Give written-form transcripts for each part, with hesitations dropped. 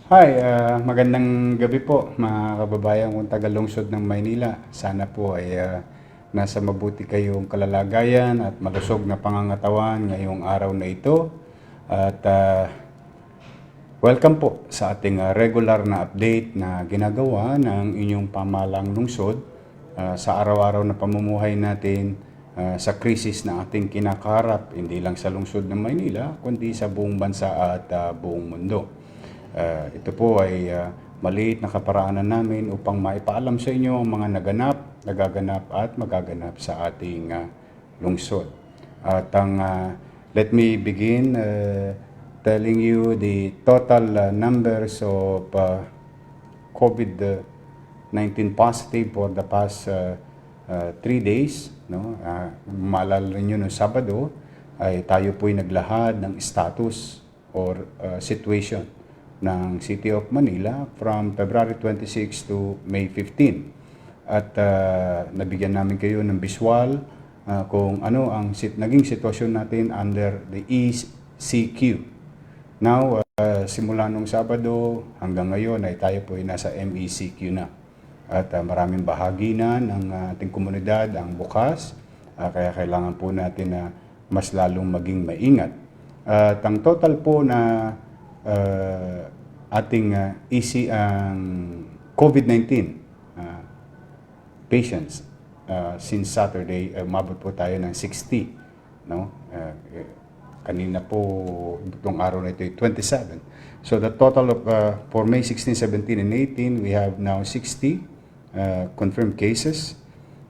Hi, magandang gabi po mga kababayan kong taga-lungsod ng Maynila. Sana po ay nasa mabuti kayong kalalagayan at malusog na pangangatawan ngayong araw na ito. At welcome po sa ating regular na update na ginagawa ng inyong pamahalang lungsod sa araw-araw na pamumuhay natin sa krisis na ating kinakaharap, hindi lang sa lungsod ng Maynila, kundi sa buong bansa at buong mundo. Ito po ay maliit na kaparaanan namin upang maipaalam sa inyo ang mga nagaganap at magaganap sa ating lungsod. At let me begin telling you the total numbers of COVID-19 positive for the past 3 days. No? Maalala niyo noong Sabado ay tayo po'y naglahad ng status or situation ng City of Manila from February 26 to May 15. At nabigyan namin kayo ng visual kung ano ang naging sitwasyon natin under the ECQ. Now, simula nung Sabado hanggang ngayon ay tayo po ay nasa MECQ na. At maraming bahagi na ng ating komunidad ang bukas, kaya kailangan po natin na mas lalong maging maingat. At ang total po na ating COVID-19 patients since Saturday, umabot po tayo ng 60. No? Kanina po, itong araw na ito ay 27. So the total of, for May 16, 17, and 18, we have now 60 confirmed cases.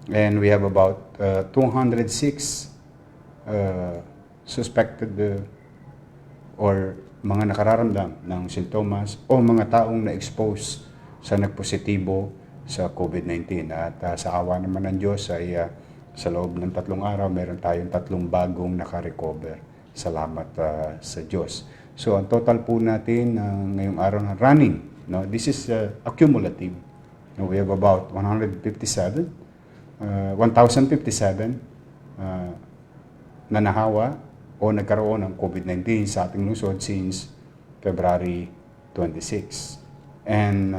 And we have about 206 suspected or mga nakararamdam ng sintomas o mga taong na-expose sa nagpositibo sa COVID-19. At sa awa naman ng Diyos ay sa loob ng 3 araw, meron tayong 3 bagong nakarecover. Salamat sa Diyos. So ang total po natin ngayong araw na running, no? This is accumulative. No, we have about 1,057 na nahawa o nagkaroon ng COVID-19 sa ating lungsod since February 26. And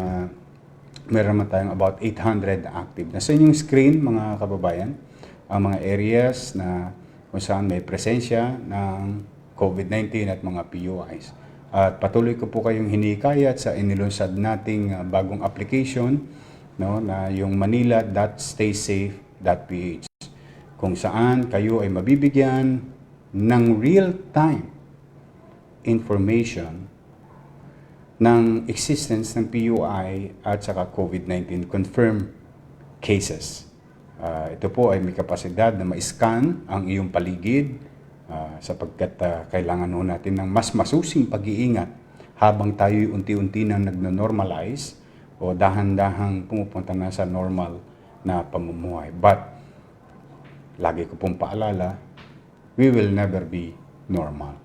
meron naman tayong about 800 active. Nasa inyong screen, mga kababayan, ang mga areas na kung saan may presensya ng COVID-19 at mga PUIs. At patuloy ko po kayong hinikayat sa inilunsad nating bagong application, no, na yung manila.staysafe.ph, kung saan kayo ay mabibigyan ng real-time information ng existence ng PUI at saka COVID-19 confirmed cases. Ito po ay may kapasidad na ma-scan ang iyong paligid sapagkat kailangan ho natin ng mas masusing pag-iingat habang tayo unti-unti na nagno-normalize o dahan-dahang pumupunta na sa normal na pamumuhay. But, lagi ko pong paalala, we will never be normal.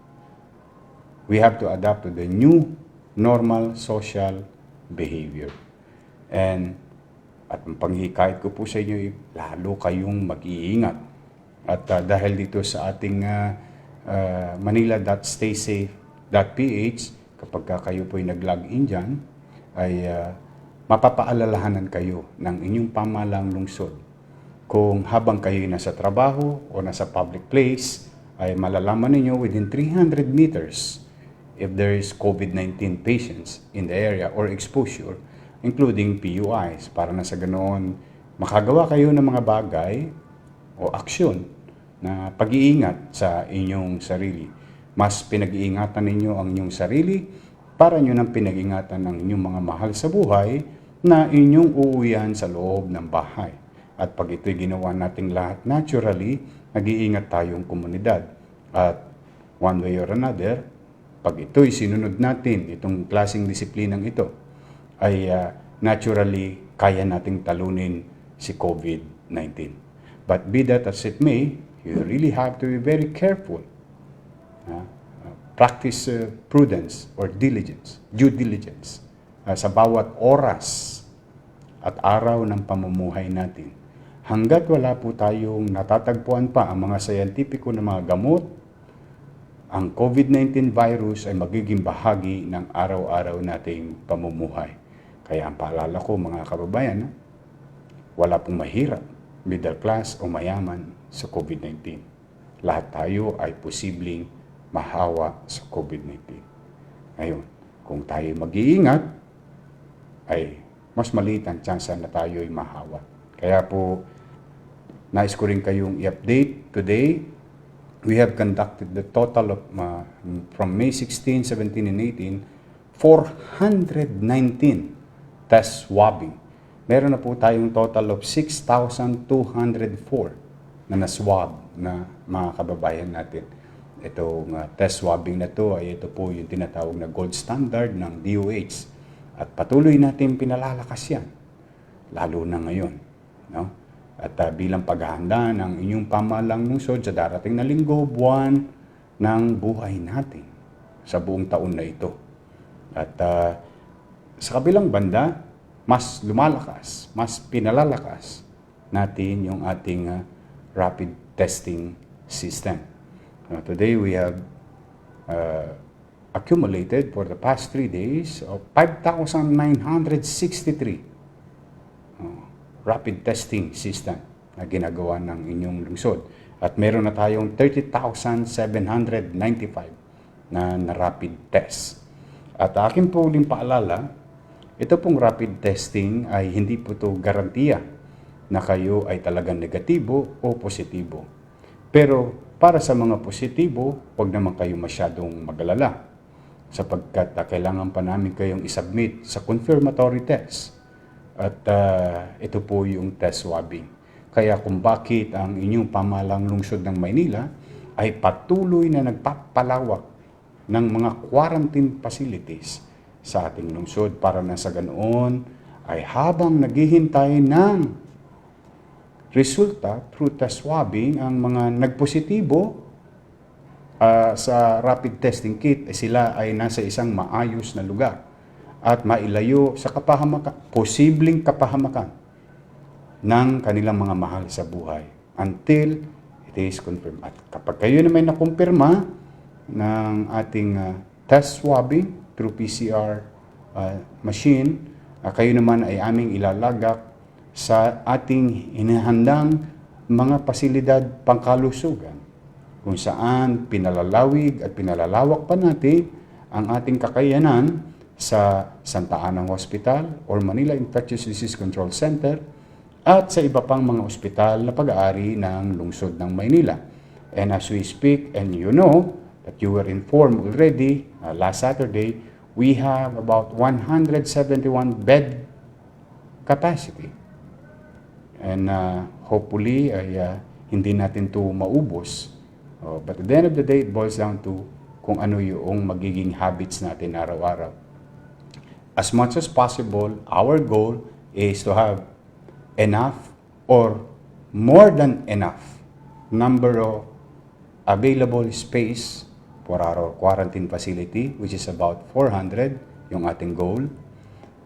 We have to adapt to the new normal social behavior. And at ang panghikayat ko po sa inyo, lalo kayong mag-iingat. At dahil dito sa ating manila.staysafe.ph, kapag kayo po ay nag-login dyan, ay mapapaalalahanan kayo ng inyong pamahalang lungsod. Kung habang kayo nasa trabaho o nasa public place, ay malalaman ninyo within 300 meters if there is COVID-19 patients in the area or exposure, including PUIs, para na sa ganoon makagawa kayo ng mga bagay o aksyon na pag-iingat sa inyong sarili. Mas pinag-iingatan ninyo ang inyong sarili para nyo nang pinag-ingatan ng inyong mga mahal sa buhay na inyong uuwian sa loob ng bahay. At pag ito'y ginawa nating lahat naturally, nag-iingat tayong komunidad. At one way or another, pag ito'y sinunod natin, itong klaseng disiplinang ito, ay naturally kaya nating talunin si COVID-19. But be that as it may, you really have to be very careful. Practice prudence or diligence, due diligence, sa bawat oras at araw ng pamumuhay natin. Hanggat wala po tayong natatagpuan pa ang mga scientifico na mga gamot ang COVID-19 virus ay magiging bahagi ng araw-araw nating pamumuhay. Kaya ang paalala ko mga kababayan, wala pong mahirap, middle class o mayaman sa COVID-19. Lahat tayo ay posibleng mahawa sa COVID-19. Ngayon, kung tayo mag-iingat, ay mas maliit ang tsansa na tayo ay mahawa. Kaya po, nais ko rin kayong i-update today. We have conducted the total of, from May 16, 17, and 18, 419 test swabbing. Meron na po tayong total of 6,204 na na-swab na mga kababayan natin. Itong test swabbing na to ay ito po yung tinatawag na gold standard ng DOH. At patuloy natin pinalalakas yan, lalo na ngayon. No? At bilang paghahanda ng inyong pamahalang lungsod sa darating na linggo, buwan ng buhay natin sa buong taon na ito. At sa kabilang banda, mas lumalakas, mas pinalalakas natin yung ating rapid testing system. Today we have accumulated for the past 3 days of 5,963 rapid testing system na ginagawa ng inyong lungsod. At meron na tayong 30,795 na rapid test. At akin po uling paalala, ito pong rapid testing ay hindi po ito garantiya na kayo ay talagang negatibo o positibo. Pero para sa mga positibo, huwag naman kayo masyadong magalala sapagkat kailangan pa namin kayong isubmit sa confirmatory test. At ito po yung test swabbing. Kaya kung bakit ang inyong pamahalang lungsod ng Maynila ay patuloy na nagpapalawak ng mga quarantine facilities sa ating lungsod para na sa ganoon ay habang naghihintay ng resulta through test swabbing, ang mga nagpositibo sa rapid testing kit, sila ay nasa isang maayos na lugar at mailayo sa kapahamakan, posibleng kapahamakan ng kanilang mga mahal sa buhay until it is confirmed. At kapag kayo na may nakumpirma ng ating test swabbing through PCR machine, kayo naman ay aming ilalagak sa ating inihandang mga pasilidad pangkalusugan kung saan pinalalawig at pinalalawak pa natin ang ating kakayanan sa Santa Ana Hospital or Manila Infectious Disease Control Center at sa iba pang mga ospital na pag-aari ng lungsod ng Maynila. And as we speak, and you know that you were informed already last Saturday, we have about 171 bed capacity. And hopefully ay hindi natin to maubos. But at the end of the day, it boils down to kung ano yung magiging habits natin araw-araw. As much as possible, our goal is to have enough or more than enough number of available space for our quarantine facility, which is about 400, yung ating goal,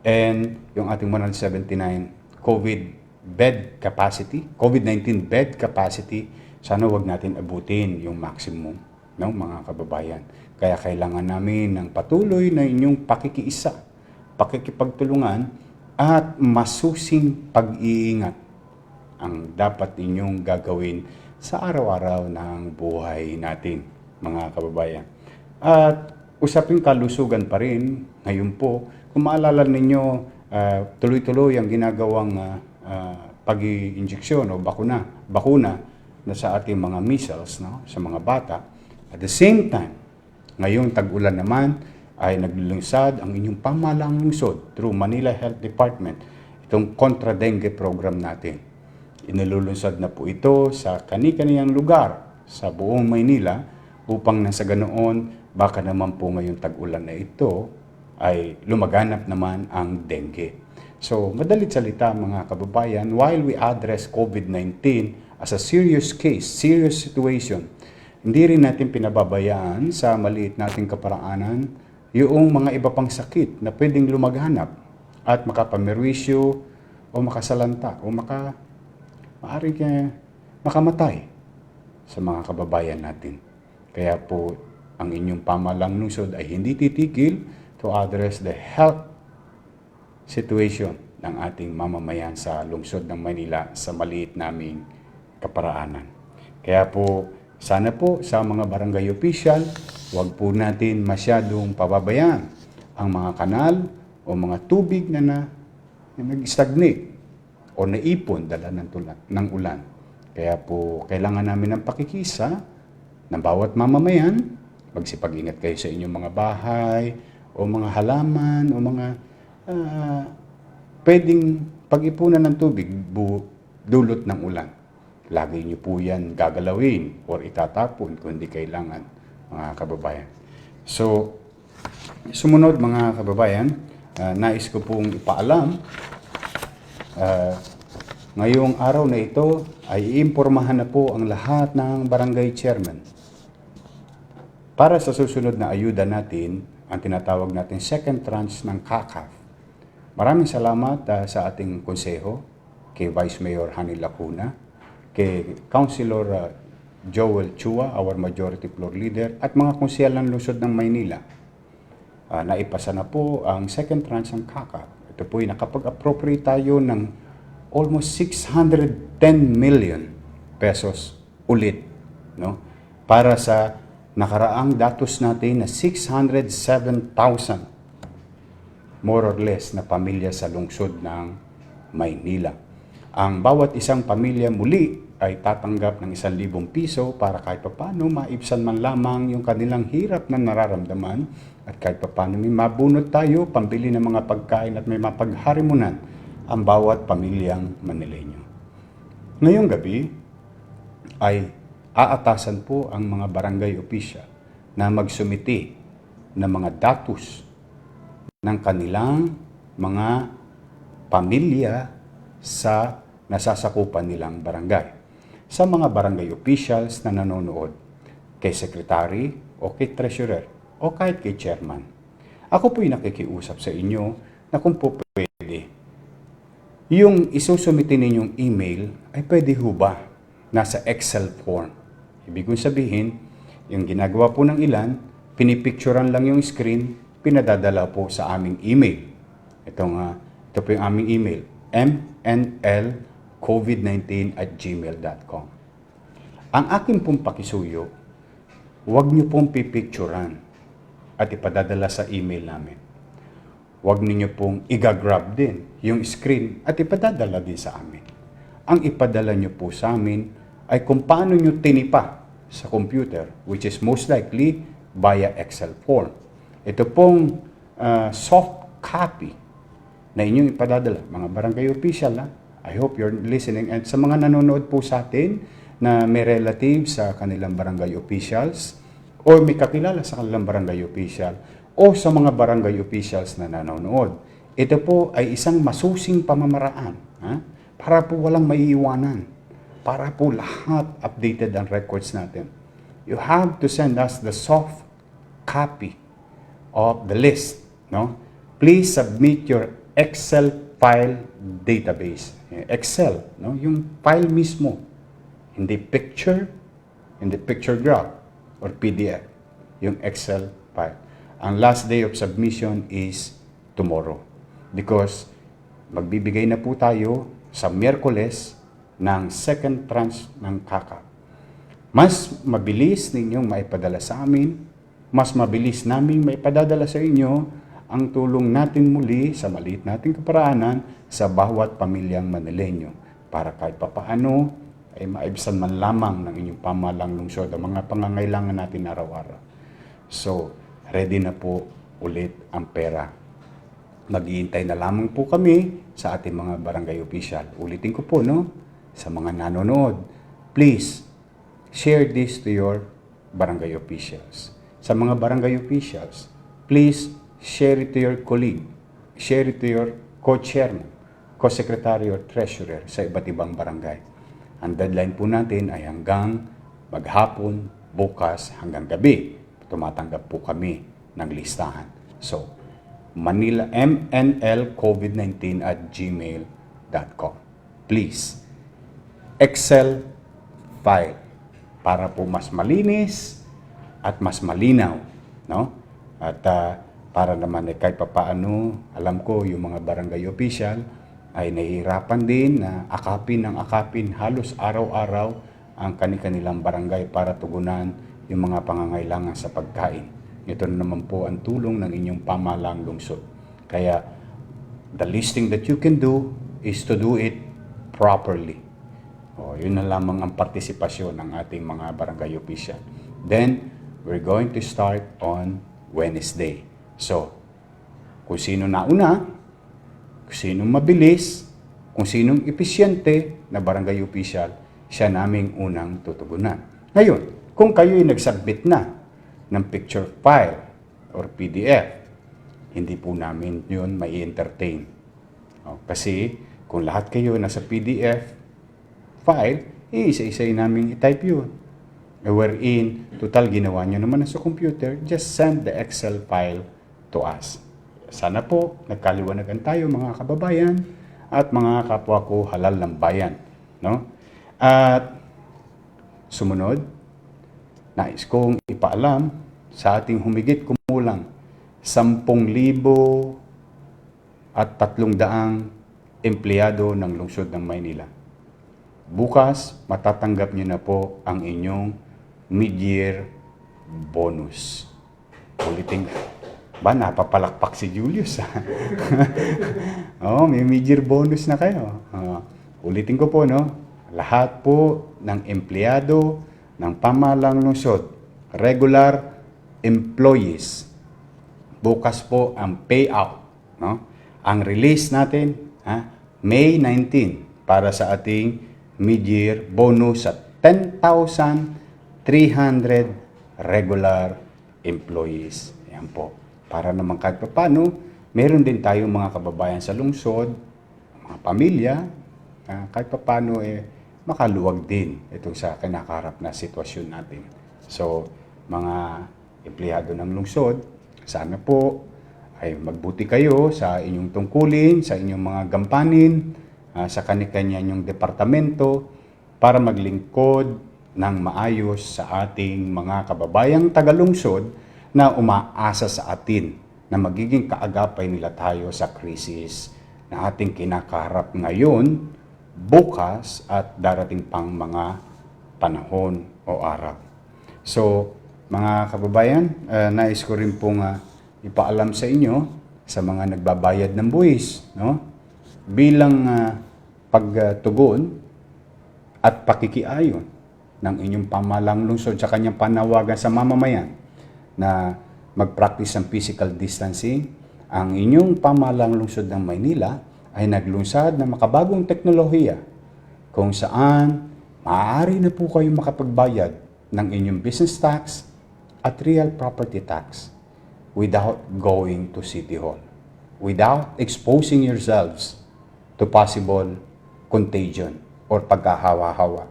and yung ating 179 COVID-19 bed capacity, sana wag natin abutin yung maximum, no, mga kababayan. Kaya kailangan namin ng patuloy na inyong pakikiisa, pakikipagtulungan at masusing pag-iingat ang dapat inyong gagawin sa araw-araw ng buhay natin, mga kababayan. At usaping kalusugan pa rin, ngayon po, kung maalala ninyo, tuloy-tuloy ang ginagawang pag-i-injeksyon o bakuna na sa ating mga measles, no, sa mga bata. At the same time, ngayong tag-ulan naman, ay naglulunsad ang inyong pamahalaang lungsod through Manila Health Department, itong Contra Dengue program natin. Inilulunsad na po ito sa kani-kaniyang lugar sa buong Maynila upang nasa ganoon, baka naman po ngayong tag-ulan na ito ay lumaganap naman ang dengue. So, madalit salita mga kababayan, while we address COVID-19 as a serious case, serious situation, hindi rin natin pinababayaan sa maliit nating kaparaanan yung mga iba pang sakit na pwedeng lumaganap at makapamerwisyo o makasalanta o makamatay sa mga kababayan natin. Kaya po, ang inyong pamalang lungsod ay hindi titigil to address the health situation ng ating mamamayan sa lungsod ng Manila sa maliit naming kaparaanan. Kaya po, sana po sa mga barangay official, huwag po natin masyadong pababayaan ang mga kanal o mga tubig na nag-stagnate o naipon dala ng ulan. Kaya po, kailangan namin ng pakikisa ng bawat mamamayan. Magsipag-ingat kayo sa inyong mga bahay o mga halaman o mga pwedeng pag-ipunan ng tubig dulot ng ulan. Lagi niyo po yan gagalawin or itatapon kung di kailangan, mga kababayan. So, sumunod mga kababayan, nais ko pong ipaalam, ngayong araw na ito ay iimpormahan na po ang lahat ng barangay chairman para sa susunod na ayuda natin, ang tinatawag natin second tranche ng CACAF. Maraming salamat sa ating konseho, kay Vice Mayor Hani Lacuna, kay Councilor Joel Chua, our Majority Floor Leader, at mga konsehal ng lungsod ng Maynila. Naipasa na po ang second tranche ng CACAF. Ito po ay nakapag-appropriate tayo ng almost 610 million pesos ulit, no? Para sa nakaraang datos natin na 607,000 more or less na pamilya sa lungsod ng Maynila. Ang bawat isang pamilya muli ay tatanggap ng 1,000 piso para kahit paano maibsan man lamang yung kanilang hirap na nararamdaman at kahit paano may mabunot tayo, pambili ng mga pagkain at may mapagharimunan ang bawat pamilyang Manileño. Ngayong gabi ay aatasan po ang mga barangay official na magsumiti ng mga datos ng kanilang mga pamilya sa nasasakupan nilang barangay. Sa mga barangay officials na nanonood, kay secretary o kay treasurer o kahit kay chairman. Ako po'y nakikiusap sa inyo na kung po pwede, yung isusumiti ninyong email ay pwede ho ba nasa Excel form. Ibig kong sabihin, yung ginagawa po ng ilan, pinipicturean lang yung screen, pinadadala po sa aming email. Ito po yung aming email, mnlcovid19@gmail.com. Ang aking pong pakisuyo, huwag niyo pong pipicturean at ipadadala sa email namin. Huwag niyo pong igagrab din yung screen at ipadadala din sa amin. Ang ipadala niyo po sa amin ay kung paano niyo tinipa sa computer, which is most likely via Excel form. Ito pong soft copy na inyong ipadadala, mga barangay official, I hope you're listening. And sa mga nanonood po sa atin na may relative sa kanilang barangay officials o may kakilala sa kanilang barangay official o sa mga barangay officials na nanonood, ito po ay isang masusing pamamaraan para po walang maiiwanan, para po lahat updated ang records natin. You have to send us the soft copy of the list. No? Please submit your Excel file database. Excel, no? Yung file mismo. Hindi picture graph or PDF. Yung Excel file. Ang last day of submission is tomorrow. Because magbibigay na po tayo sa Miyerkules ng second tranche ng CACAF. Mas mabilis ninyong maipadala sa amin, mas mabilis naming maipadadala sa inyo ang tulong natin muli sa maliit nating kaparaanan sa bawat pamilyang Manileño para kahit papaano ay maibsan man lamang ng inyong pamalang lungsod ang mga pangangailangan natin araw-araw. So, ready na po ulit ang pera. Maghihintay na lamang po kami sa ating mga barangay official. Ulitin ko po, no? Sa mga nanonood, please share this to your barangay officials. Sa mga barangay officials, please share it to your colleague, share it to your co-chairman, co-secretary or treasurer sa iba't ibang barangay. Ang deadline po natin ay hanggang maghapon, bukas, hanggang gabi. Tumatanggap po kami ng listahan. So, Manila, mnlcovid19@gmail.com. Please, Excel file para po mas malinis at mas malinaw, no? At para naman kahit papaano, alam ko yung mga barangay official ay nahihirapan din na akapin ng akapin halos araw-araw ang kanilang barangay para tugunan yung mga pangangailangan sa pagkain. Ito na naman po ang tulong ng inyong pamahalaang lungsod. Kaya the least thing that you can do is to do it properly. Yun na lamang ang partisipasyon ng ating mga barangay official. Then, we're going to start on Wednesday. So, kung sino nauna, kung sinong mabilis, kung sinong episyente na barangay official, siya naming unang tutugunan. Ngayon, kung kayo'y nagsubmit na ng picture file or PDF, hindi po namin yun mai-entertain. Kasi kung lahat kayo nasa PDF file, isa-isay namin i-type yun. Wherein, total ginawa nyo naman sa computer, just send the Excel file to us. Sana po, nagkaliwanagan tayo mga kababayan at mga kapwa ko halal ng bayan. No? At sumunod, nais kong ipaalam sa ating humigit kumulang 10,000 at 300 empleyado ng lungsod ng Maynila. Bukas, matatanggap nyo na po ang inyong mid-year bonus. Ulitin, napapalakpak si Julius. May mid-year bonus na kayo. Ulitin ko po, no? Lahat po ng empleyado ng pamahalaang lungsod, regular employees, bukas po ang payout. No? Ang release natin, May 19, para sa ating mid-year bonus at 10,300 regular employees. Ayan po. Para naman kahit paano, meron din tayong mga kababayan sa lungsod, mga pamilya, kahit paano makaluwag din itong sa kinakaharap na sitwasyon natin. So, mga empleyado ng lungsod, sana po ay magbuti kayo sa inyong tungkulin, sa inyong mga gampanin, sa kanya-kanya inyong departamento para maglingkod ng maayos sa ating mga kababayang tagalungsod na umaasa sa atin na magiging kaagapay nila tayo sa krisis na ating kinakaharap ngayon, bukas at darating pang mga panahon o araw. So, mga kababayan, nais ko rin pong ipaalam sa inyo sa mga nagbabayad ng buwis, no? Bilang pagtugon at pakikiayon ng inyong pamahalaang lungsod sa kanyang panawagan sa mamamayan na mag-practice ng physical distancing, ang inyong pamahalaang lungsod ng Maynila ay naglunsad ng makabagong teknolohiya kung saan maaari na po kayong makapagbayad ng inyong business tax at real property tax without going to City Hall, without exposing yourselves to possible contagion or pagkahawa-hawa.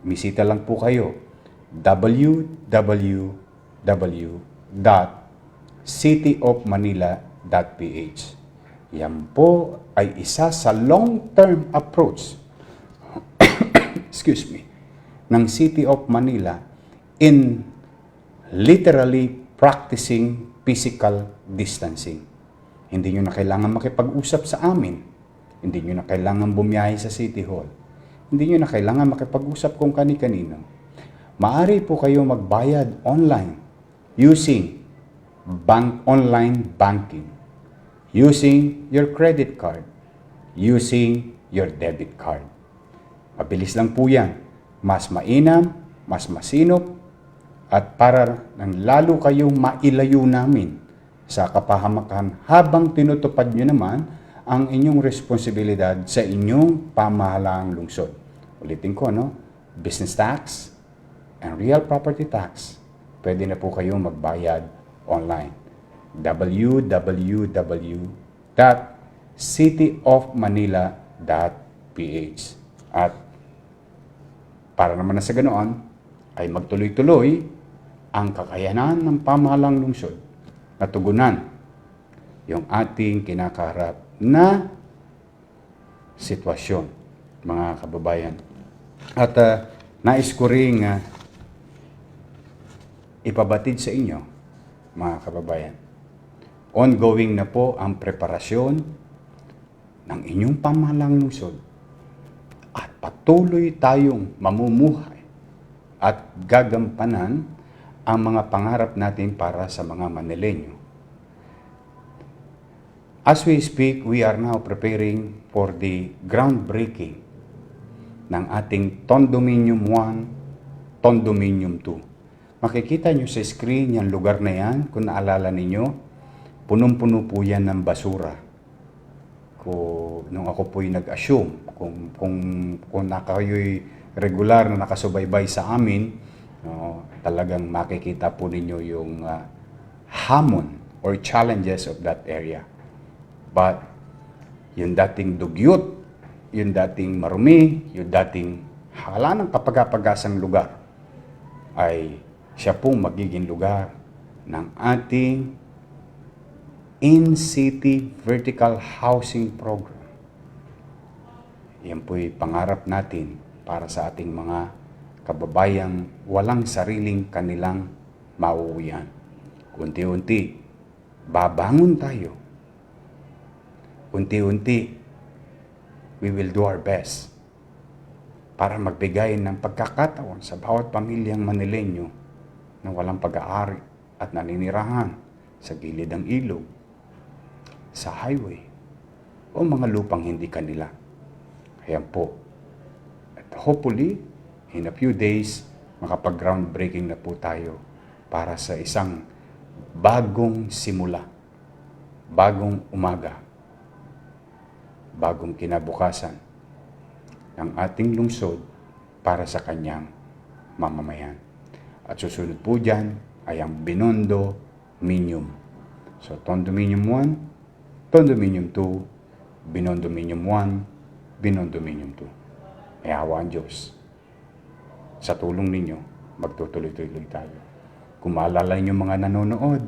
Bisita lang po kayo www.cityofmanila.ph. Yan po ay isa sa long-term approach excuse me, ng City of Manila in literally practicing physical distancing. Hindi nyo na kailangan makipag-usap sa amin. Hindi nyo na kailangan bumiyahe sa City Hall. Hindi nyo na kailangan makipag-usap kung kani-kanino. Maaari po kayo magbayad online using online banking, using your credit card, using your debit card. Mabilis lang po yan. Mas mainam, mas masinop, at para nang lalo kayong mailayo namin sa kapahamakan habang tinutupad nyo naman ang inyong responsibilidad sa inyong pamahalaang lungsod. Ulitin ko, no? Business tax and real property tax. Pwede na po kayong magbayad online. www.cityofmanila.ph. At para naman na sa ganoon, ay magtuloy-tuloy ang kakayanan ng pamahalaang lungsod na tugunan yung ating kinakaharap na sitwasyon, mga kababayan. At nais ko ring ipabatid sa inyo, mga kababayan. Ongoing na po ang preparasyon ng inyong pamahalang lungsod at patuloy tayong mamumuhay at gagampanan ang mga pangarap natin para sa mga Manileño. As we speak, we are now preparing for the groundbreaking ng ating Condominium 1, Condominium 2. Makikita nyo sa screen yung lugar na yan, kung naalala ninyo, punong-puno po yan ng basura. Nung ako po'y nag-assume, kung kayo'y regular na nakasubaybay sa amin, talagang makikita po ninyo yung hamon or challenges of that area. But yung dating dugyot, yung dating marumi, yung dating wala ng kapag-pagasang lugar, ay siya pong magiging lugar ng ating in-city vertical housing program. Yan po'y pangarap natin para sa ating mga kababayang walang sariling kanilang mauuwian. Unti-unti, babangon tayo. Unti-unti, we will do our best para magbigay ng pagkakataon sa bawat pamilyang Manileño na walang pag-aari at naninirahan sa gilid ng ilog, sa highway, o mga lupang hindi kanila. Ayan po. At hopefully, in a few days, makapag-groundbreaking na po tayo para sa isang bagong simula, bagong umaga, bagong kinabukasan ng ating lungsod para sa kanyang mamamayan. At susunod po dyan ay ang Binondo Minium. So, Condominium 1, Condominium 2, Binondominium 1, Binondominium 2. May awa ang Diyos. Sa tulong ninyo, magtutuloy-tuloy tayo. Kung maalala niyo mga nanonood,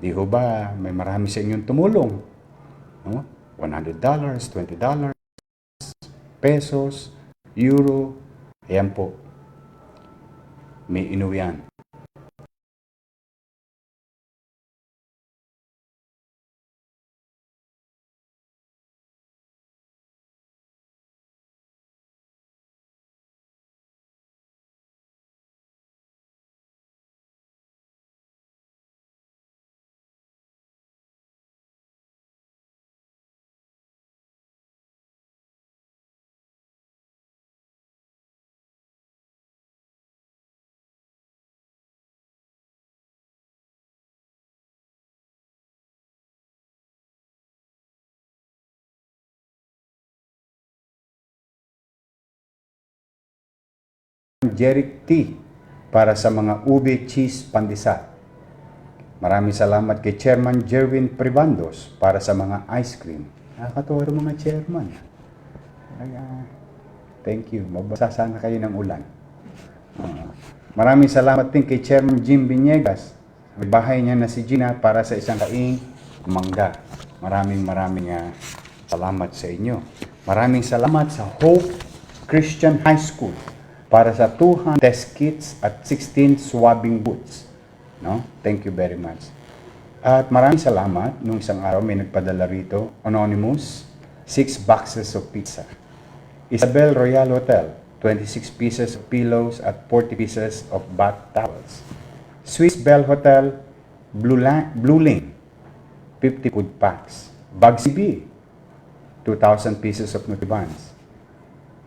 di ho ba may marami sa inyong tumulong? No? $100, $20, pesos, euro, ayan po. May inuwian. Jeric T para sa mga ube cheese pandesal. Maraming salamat kay Chairman Jerwin Pribandos para sa mga ice cream. Nakakatuwa rin mga chairman. Thank you. Mabasa sana kayo ng ulan. Maraming salamat din kay Chairman Jim Biniegas. May bahay niya na si Gina para sa isang kaing mangga. Maraming salamat sa inyo. Maraming salamat sa Hope Christian High School para sa 200 test kits at 16 swabbing booths. No? Thank you very much. At maraming salamat. Nung isang araw may nagpadala rito, Anonymous, 6 boxes of pizza. Isabel Royal Hotel, 26 pieces of pillows at 40 pieces of bath towels. Swiss Bell Hotel, Blue Lane, 50 food packs. Bugsy B, 2,000 pieces of Nutibans.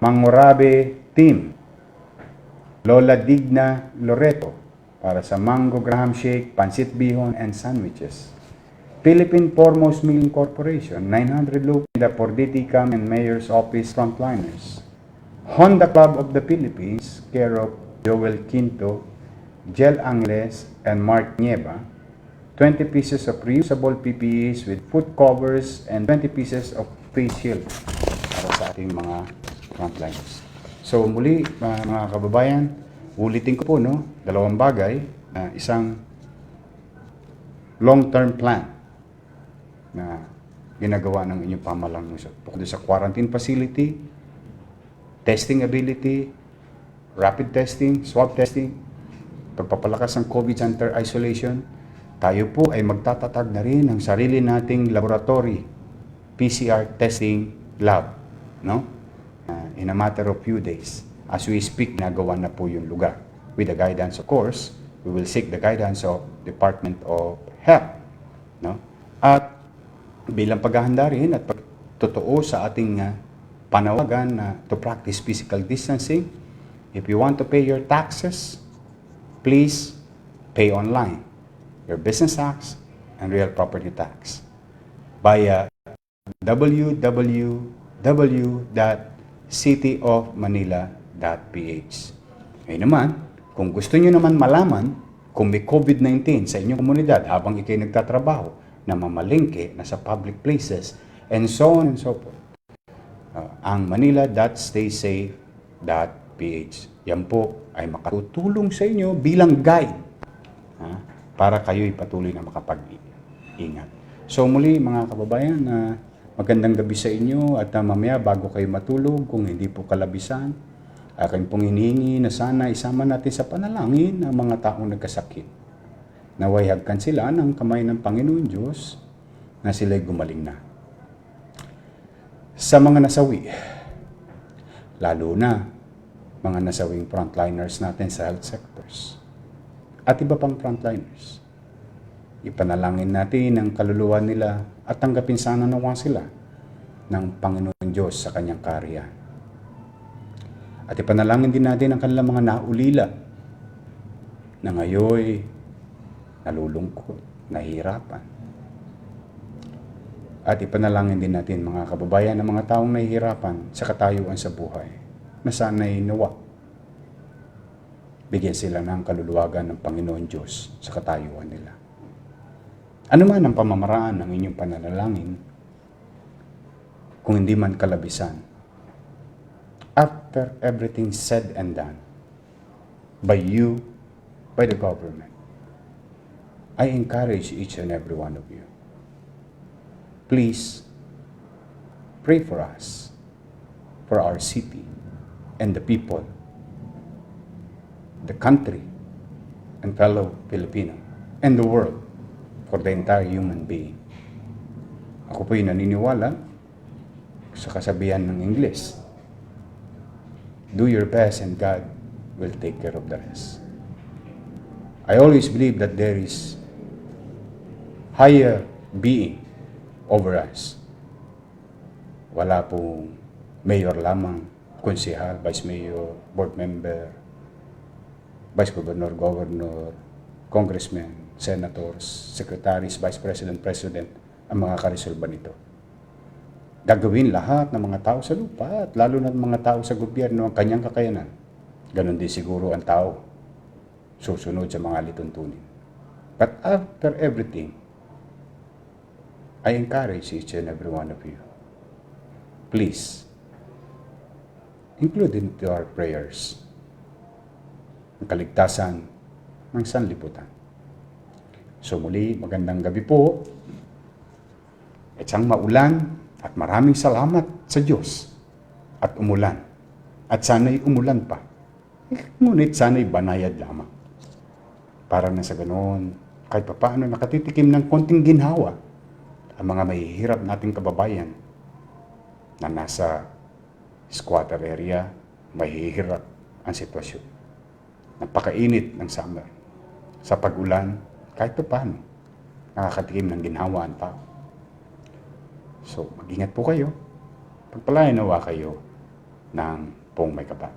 Mangorabe Team, Lola Digna Loreto para sa mango graham shake, pancit bihon, and sandwiches. Philippine Foremost Milling Corporation, 900 Lupita for DTCAM and Mayor's Office frontliners. Honda Club of the Philippines, care of Joel Quinto, Jel Angles, and Mark Nieva, 20 pieces of reusable PPEs with foot covers and 20 pieces of face shield para sa ating mga frontliners. So muli mga kababayan, ulitin ko po dalawang bagay, isang long-term plan na ginagawa ng inyong pamahalang lungsod. Bukod sa quarantine facility, testing ability, rapid testing, swab testing, pagpapalakas ng COVID Center Isolation, tayo po ay magtatatag na rin ng sarili nating laboratory, PCR testing lab, no? In a matter of few days. As we speak, nagawa na po yung lugar. With the guidance, of course, we will seek the guidance of Department of Health, no? At bilang paghahanda rin at pagtotoo sa ating panawagan na to practice physical distancing, if you want to pay your taxes, please pay online your business tax and real property tax via www.cityofmanila.ph. Ngayon naman, kung gusto nyo naman malaman kung may COVID-19 sa inyong komunidad habang ikay nagtatrabaho, na mamalengke, nasa public places, and so on and so forth, ang manila.staysafe.ph. Yan po ay makatutulong sa inyo bilang guide para kayo'y patuloy na makapag-ingat. So muli mga kababayan, magandang gabi sa inyo at mamaya bago kayo matulog, kung hindi po kalabisan, akin pong hinihingi na sana isama natin sa panalangin ang mga taong nagkasakit. Naway hagkan sila ng kamay ng Panginoon Diyos na sila'y gumaling na. Sa mga nasawi, lalo na mga nasawing frontliners natin sa health sectors at iba pang frontliners, ipanalangin natin ang kaluluwa nila at tanggapin sana nawa sila ng Panginoon Diyos sa kanyang kaharian. At ipanalangin din natin ang kanilang mga naulila na ngayoy nalulungkot, nahihirapan. At ipanalangin din natin mga kababayan ng mga taong nahihirapan sa katayuan sa buhay na sana'y nawa bigyan sila ng kaluluwagan ng Panginoon Diyos sa katayuan nila. Ano man ang pamamaraan ng inyong pananalangin, kung hindi man kalabisan, after everything said and done, by you, by the government, I encourage each and every one of you. Please pray for us, for our city and the people, the country and fellow Filipino, and the world, for the entire human being. Ako po'y naniniwala sa kasabihan ng Ingles, do your best and God will take care of the rest. I always believe that there is higher being over us. Wala pong mayor lamang, konsehal, vice mayor, board member, vice governor, governor, congressmen, senators, secretaries, vice president, president, ang mga karesolba nito. Gagawin lahat ng mga tao sa lupa at lalo na ng mga tao sa gobyerno ang kanyang kakayanan. Ganon din siguro ang tao susunod sa mga lituntunin. But after everything, I encourage each and every one of you, please, include into our prayers ang kaligtasan ng sanlibutan. So muli, magandang gabi po. Itsang maulan at maraming salamat sa Diyos at umulan. At sana'y umulan pa. Ngunit sana'y banayad lamang. Para na sa ganoon, kahit pa paano nakatitikim ng konting ginhawa ang mga mahihirap nating kababayan na nasa squatter area, mahihirap ang sitwasyon. Napakainit ng summer. Sa pag-ulan, kahit pa paano, nakakatikim ng ginhawa ang tao. So, mag-ingat po kayo. Pagpalain nawa kayo ng Pong May Kapal.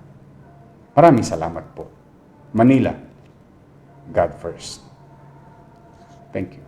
Maraming salamat po. Manila, God first. Thank you.